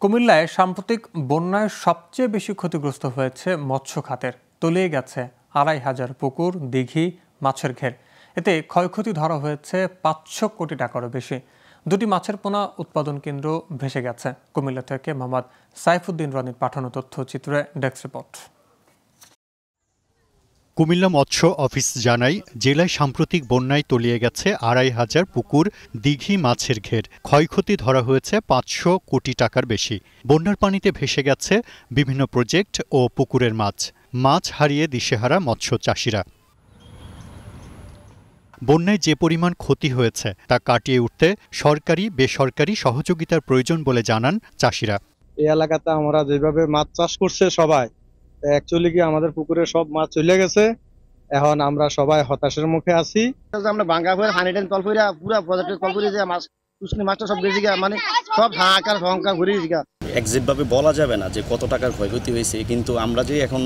কুমিল্লায় সাম্প্রতিক বন্যায় সবচেয়ে বেশি ক্ষতিগ্রস্ত হয়েছে মৎস্য খাতের। তলিয়ে গেছে ২৫০০ পুকুর, দিঘি, মাছের ঘের। এতে ক্ষয়ক্ষতি ধরা হয়েছে ৫০০ কোটি টাকারও বেশি। দুটি মাছের পোনা উৎপাদন কেন্দ্র ভেসে গেছে। কুমিল্লা থেকে মোহাম্মদ সাইফুদ্দিন রনির পাঠানো তথ্যচিত্রে ডেস্ক রিপোর্ট। কুমিল্লা মৎস্য অফিস জানায়, জেলায় সাম্প্রতিক বন্যায় তলিয়ে গেছে ২৫০০ পুকুর, দিঘি, মাছের ঘের। ক্ষয়ক্ষতি ধরা হয়েছে ৫০০ কোটি টাকার বেশি। বন্যার পানিতে ভেসে গেছে বিভিন্ন প্রজেক্ট ও পুকুরের মাছ। মাছ হারিয়ে দিশেহারা মৎস্য চাষিরা। বন্যায় যে পরিমাণ ক্ষতি হয়েছে তা কাটিয়ে উঠতে সরকারি বেসরকারি সহযোগিতার প্রয়োজন বলে জানান চাষিরা। এই এলাকাতে আমরা যেভাবে মাছ চাষ করছে সবাই, অ্যাকচুয়ালি কি আমাদের পুকুরে সব মাছ চলে গেছে। এখন আমরা সবাই হতাশার মুখে আছি। আমরা ভাঙ্গা করে হানিটেন তল করে পুরো প্রজেক্টের তল করে যে মাছ কুসনি মাছটা সব বেশি গিয়া, মানে সব হাহাকার ভয়ঙ্কর ঘুরে গিয়া। এক্সাক্ট ভাবে বলা যাবে না যে কত টাকার ক্ষয়ক্ষতি হয়েছে, কিন্তু আমরা যে এখন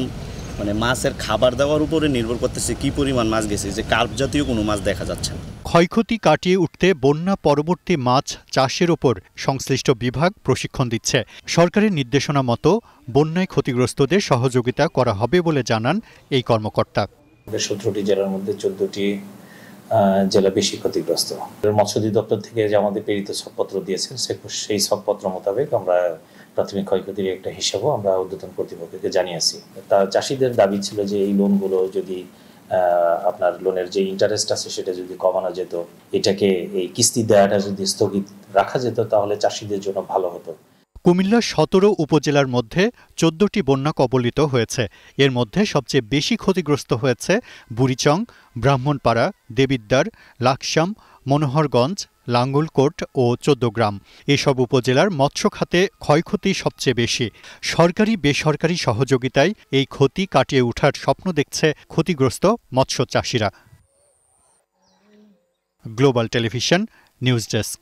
মানে মাছের খাবার দেওয়ার উপরে নির্ভর করতেছে কি পরিমাণ মাছ গেছে, যে কার্প জাতীয় কোনো মাছ দেখা যাচ্ছে না। ক্ষয়ক্ষতি কাটিয়ে উঠতে বন্যা পরবর্তী মাছ চাষের ওপর সংশ্লিষ্ট বিভাগ প্রশিক্ষণ দিচ্ছে। সরকারের নির্দেশনা মতো বন্যায় ক্ষতিগ্রস্তদের সহযোগিতা করা হবে বলে জানান এই কর্মকর্তা। 17টি জেলার মধ্যে 14টি জেলা বেশি ক্ষতিগ্রস্ত। মৎস্য অধিদপ্তর থেকে যে আমাদের প্রেরিত ছকপত্র দিয়েছেন, সেই ছকপত্র মোতাবেক আমরা প্রাথমিক ক্ষয়ক্ষতির একটা হিসাবও আমরা ঊর্ধ্বতন কর্তৃপক্ষকে জানিয়েছি। তা চাষিদের দাবি ছিল যে এই লোনগুলো যদি আপনার লোনের যে ইন্টারেস্ট আছে সেটা যদি কমানো যেত, এটাকে এই কিস্তি দেওয়াটা যদি স্থগিত রাখা যেত, তাহলে চাষিদের জন্য ভালো হতো। কুমিল্লার ১৭ উপজেলার মধ্যে ১৪টি বন্যা কবলিত হয়েছে। এর মধ্যে সবচেয়ে বেশি ক্ষতিগ্রস্ত হয়েছে বুড়িচং, ব্রাহ্মণপাড়া, দেবিদ্বার, লাকসাম, মনোহরগঞ্জ, লাঙ্গলকোট ও চৌদ্দগ্রাম। এসব উপজেলার মৎস্য খাতে ক্ষয়ক্ষতি সবচেয়ে বেশি। সরকারি বেসরকারি সহযোগিতায় এই ক্ষতি কাটিয়ে ওঠার স্বপ্ন দেখছে ক্ষতিগ্রস্ত মৎস্য চাষিরা। Global television news desk.